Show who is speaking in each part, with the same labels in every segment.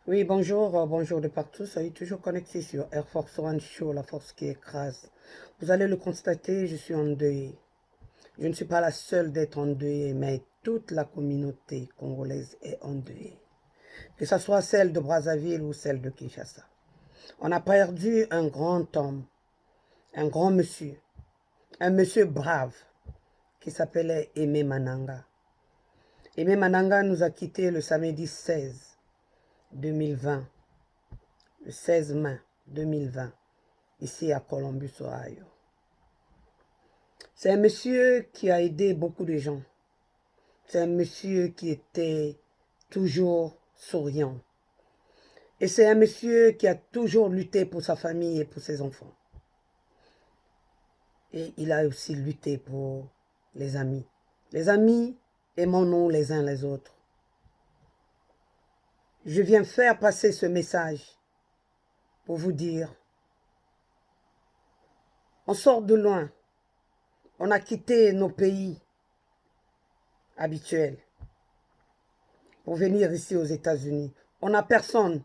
Speaker 1: Oui, bonjour, bonjour de partout. Soyez toujours connectés sur Air Force One Show, la force qui écrase. Vous allez le constater, je suis endeuillé. Je ne suis pas la seule d'être endeuillée, mais toute la communauté congolaise est endeuillée. Que ce soit celle de Brazzaville ou celle de Kinshasa. On a perdu un grand homme, un grand monsieur, un monsieur brave qui s'appelait Aimé Mananga. Aimé Mananga nous a quittés le samedi 16 2020. Le 16 mai 2020, ici à Columbus, Ohio. C'est un monsieur qui a aidé beaucoup de gens. C'est un monsieur qui était toujours souriant. Et c'est un monsieur qui a toujours lutté pour sa famille et pour ses enfants. Et il a aussi lutté pour les amis. Les amis, aimons-nous les uns les autres. Je viens faire passer ce message pour vous dire, on sort de loin. On a quitté nos pays habituels pour venir ici aux États-Unis. On n'a personne.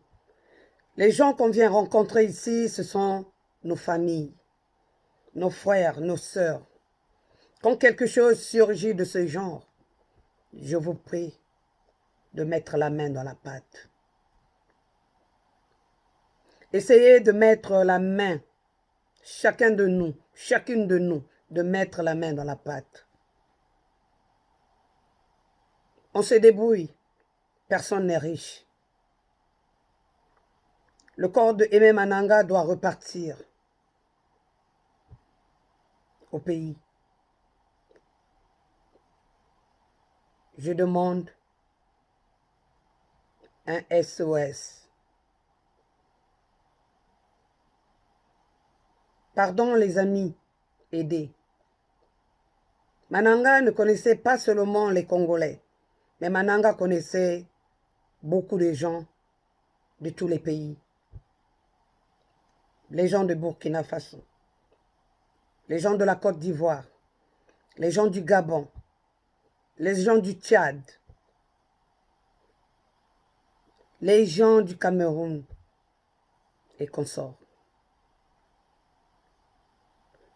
Speaker 1: Les gens qu'on vient rencontrer ici, ce sont nos familles, nos frères, nos sœurs. Quand quelque chose surgit de ce genre, je vous prie de mettre la main dans la pâte. Essayez de mettre la main, chacun de nous, chacune de nous, de mettre la main dans la pâte. On se débrouille. Personne n'est riche. Le corps de Aimé Mananga doit repartir au pays. Je demande un SOS. Pardon les amis, aidez. Mananga ne connaissait pas seulement les Congolais, mais Mananga connaissait beaucoup de gens de tous les pays. Les gens de Burkina Faso, les gens de la Côte d'Ivoire, les gens du Gabon, les gens du Tchad, les gens du Cameroun et consorts.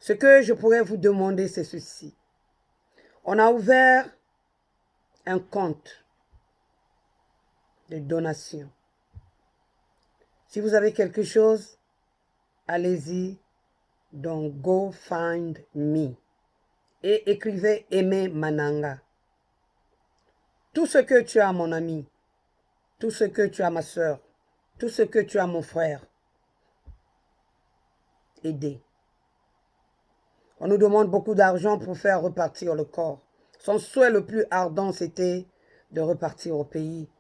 Speaker 1: Ce que je pourrais vous demander, c'est ceci. On a ouvert un compte de donation. Si vous avez quelque chose, allez-y dans GoFundMe et écrivez Aimé Mananga. Tout ce que tu as, mon ami, tout ce que tu as, ma soeur, tout ce que tu as, mon frère, aidez. On nous demande beaucoup d'argent pour faire repartir le corps. Son souhait le plus ardent, c'était de repartir au pays,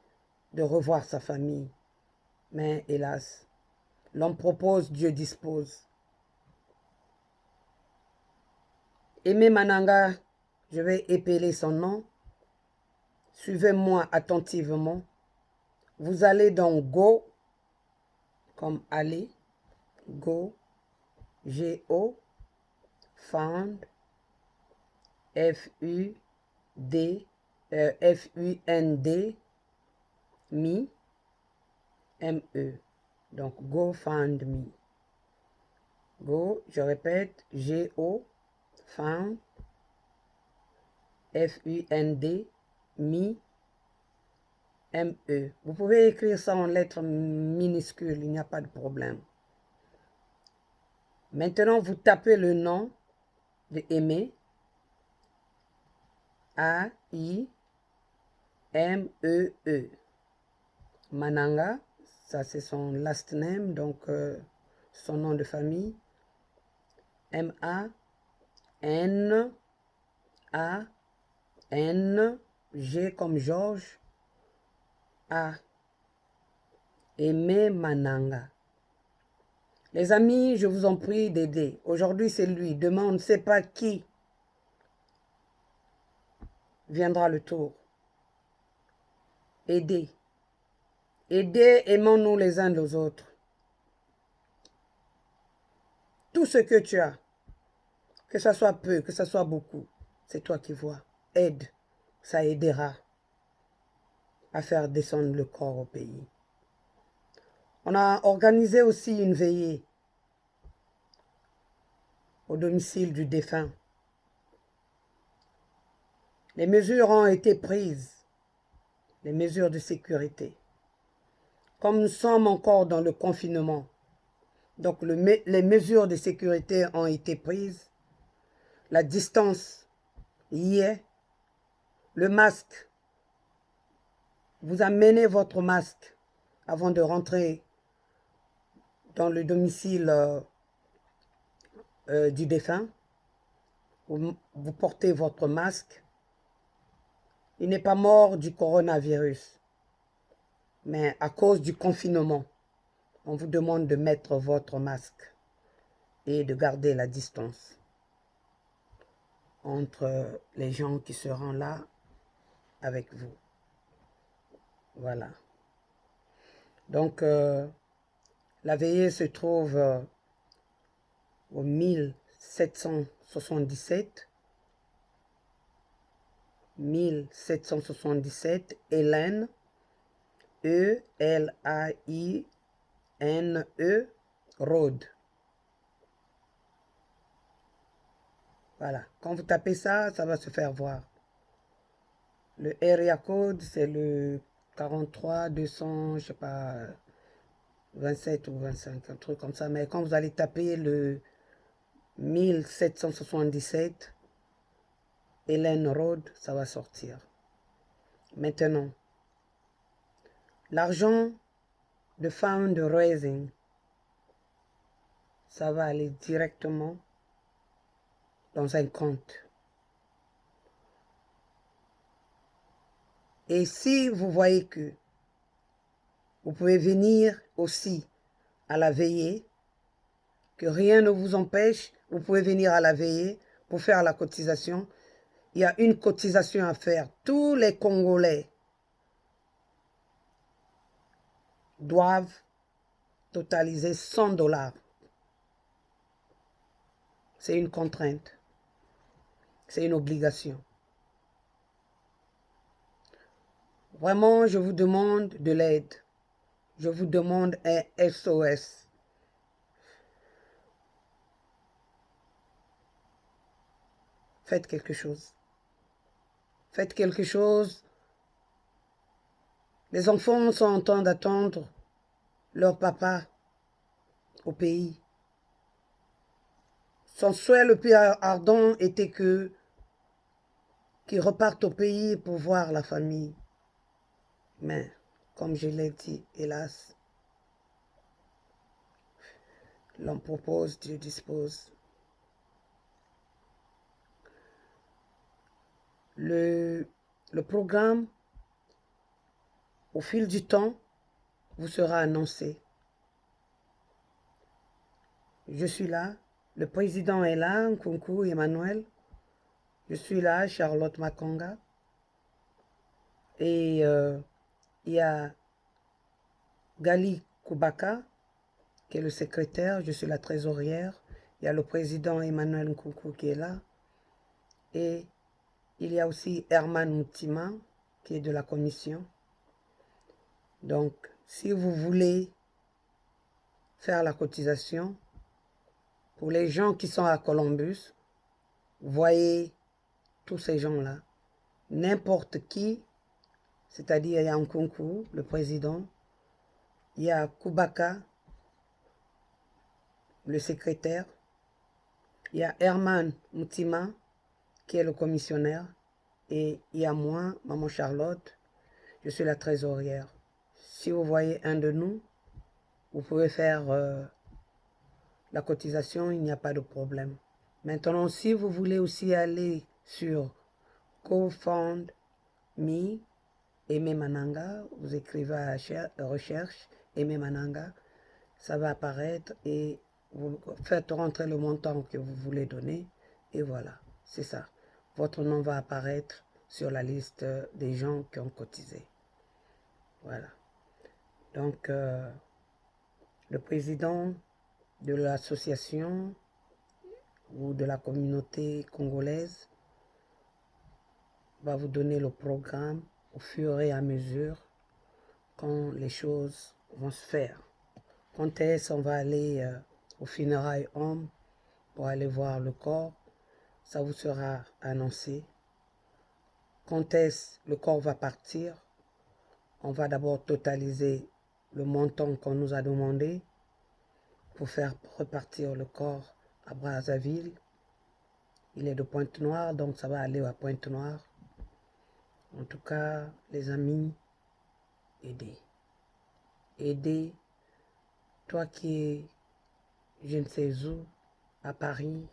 Speaker 1: de revoir sa famille. Mais hélas, l'homme propose, Dieu dispose. Aimé Mananga, je vais épeler son nom. Suivez-moi attentivement. Vous allez dans Go, comme aller, Go, G-O, Fund, F-U-D, F-U-N-D, Me, M-E. Donc, GoFundMe. Go, je répète, G-O, Fund, F-U-N-D, Me, M-E. Vous pouvez écrire ça en lettres minuscules, il n'y a pas de problème. Maintenant, vous tapez le nom de Aimé, A-I-M-E-E. Mananga, ça c'est son last name, donc son nom de famille. M-A-N-A-N-G comme Georges, A. Aimé Mananga. Les amis, je vous en prie d'aider. Aujourd'hui, c'est lui. Demain, on ne sait pas qui viendra le tour. Aidez. Aidez, aimons-nous les uns les autres. Tout ce que tu as, que ça soit peu, que ça soit beaucoup, c'est toi qui vois. Aide. Ça aidera à faire descendre le corps au pays. On a organisé aussi une veillée au domicile du défunt. Les mesures ont été prises, les mesures de sécurité. Comme nous sommes encore dans le confinement, donc les mesures de sécurité ont été prises, la distance y est, le masque, vous amenez votre masque avant de rentrer dans le domicile du défunt, vous portez votre masque. Il n'est pas mort du coronavirus, mais à cause du confinement, on vous demande de mettre votre masque et de garder la distance entre les gens qui seront là avec vous. Voilà. Donc, la veillée se trouve au 1777 Hélène, E-L-A-I-N-E, Road. Voilà. Quand vous tapez ça, ça va se faire voir. Le area code, c'est le 43 200, je sais pas, 27 ou 25, un truc comme ça. Mais quand vous allez taper le 1777 Hélène Road, ça va sortir. Maintenant, l'argent de fundraising, ça va aller directement dans un compte. Et si vous voyez que vous pouvez venir aussi à la veillée, que rien ne vous empêche, vous pouvez venir à la veillée pour faire la cotisation. Il y a une cotisation à faire. Tous les Congolais doivent totaliser 100 $. C'est une contrainte. C'est une obligation. Vraiment, je vous demande de l'aide. Je vous demande un SOS. Faites quelque chose. Faites quelque chose. Les enfants sont en train d'attendre leur papa au pays. Son souhait le plus ardent était qu'ils repartent au pays pour voir la famille. Mais, comme je l'ai dit, hélas, l'on propose, Dieu dispose. Le programme, au fil du temps, vous sera annoncé. Je suis là, le président est là, Nkunku Emmanuel. Je suis là, Charlotte Makonga. Et il y a Gali Koubaka, qui est le secrétaire, je suis la trésorière. Il y a le président Emmanuel Nkunku qui est là. Et il y a aussi Herman Moutima, qui est de la commission. Donc, si vous voulez faire la cotisation, pour les gens qui sont à Columbus, voyez tous ces gens-là. N'importe qui, c'est-à-dire il y a Nkunku, le président, il y a Koubaka, le secrétaire, il y a Herman Moutima, qui est le commissionnaire, et il y a moi, Maman Charlotte, je suis la trésorière. Si vous voyez un de nous, vous pouvez faire la cotisation, il n'y a pas de problème. Maintenant, si vous voulez aussi aller sur GoFundMe, Aimé Mananga, vous écrivez à la recherche Aimé Mananga, ça va apparaître et vous faites rentrer le montant que vous voulez donner et voilà, c'est ça. Votre nom va apparaître sur la liste des gens qui ont cotisé. Voilà. Donc, le président de l'association ou de la communauté congolaise va vous donner le programme au fur et à mesure quand les choses vont se faire. Quand est-ce on va aller au funérailles homme pour aller voir le corps? Ça vous sera annoncé. Quand est-ce le corps va partir? On va d'abord totaliser le montant qu'on nous a demandé pour faire repartir le corps à Brazzaville. Il est de Pointe-Noire, donc ça va aller à Pointe-Noire. En tout cas, les amis, aidez. Aidez. Toi qui es, je ne sais où, à Paris,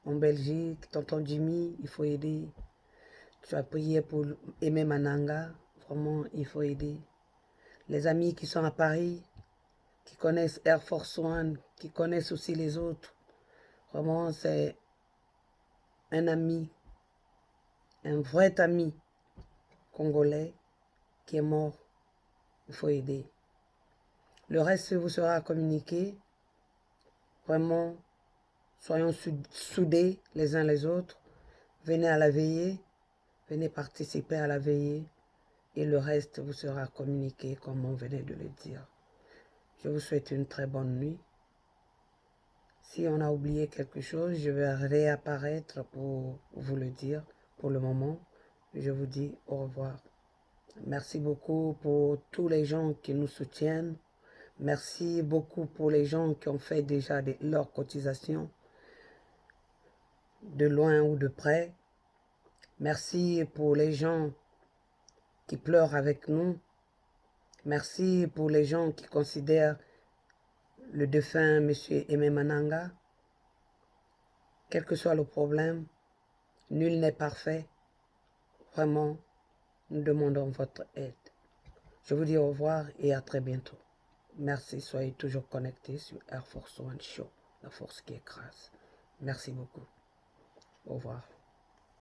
Speaker 1: en Belgique, tonton Jimmy, il faut aider. Tu as prié pour Aimé Mananga, vraiment, il faut aider. Les amis qui sont à Paris, qui connaissent Air Force One, qui connaissent aussi les autres, vraiment, c'est un ami, un vrai ami congolais qui est mort. Il faut aider. Le reste vous sera communiqué. Vraiment, soyons soudés les uns les autres. Venez à la veillée. Venez participer à la veillée. Et le reste vous sera communiqué comme on venait de le dire. Je vous souhaite une très bonne nuit. Si on a oublié quelque chose, je vais réapparaître pour vous le dire. Pour le moment, je vous dis au revoir. Merci beaucoup pour tous les gens qui nous soutiennent. Merci beaucoup pour les gens qui ont fait déjà leurs cotisations, de loin ou de près. Merci pour les gens qui pleurent avec nous. Merci pour les gens qui considèrent le défunt M. Aimé Mananga. Quel que soit le problème, nul n'est parfait. Vraiment, nous demandons votre aide. Je vous dis au revoir et à très bientôt. Merci, soyez toujours connectés sur Air Force One Show, la force qui écrase. Merci beaucoup. Au revoir.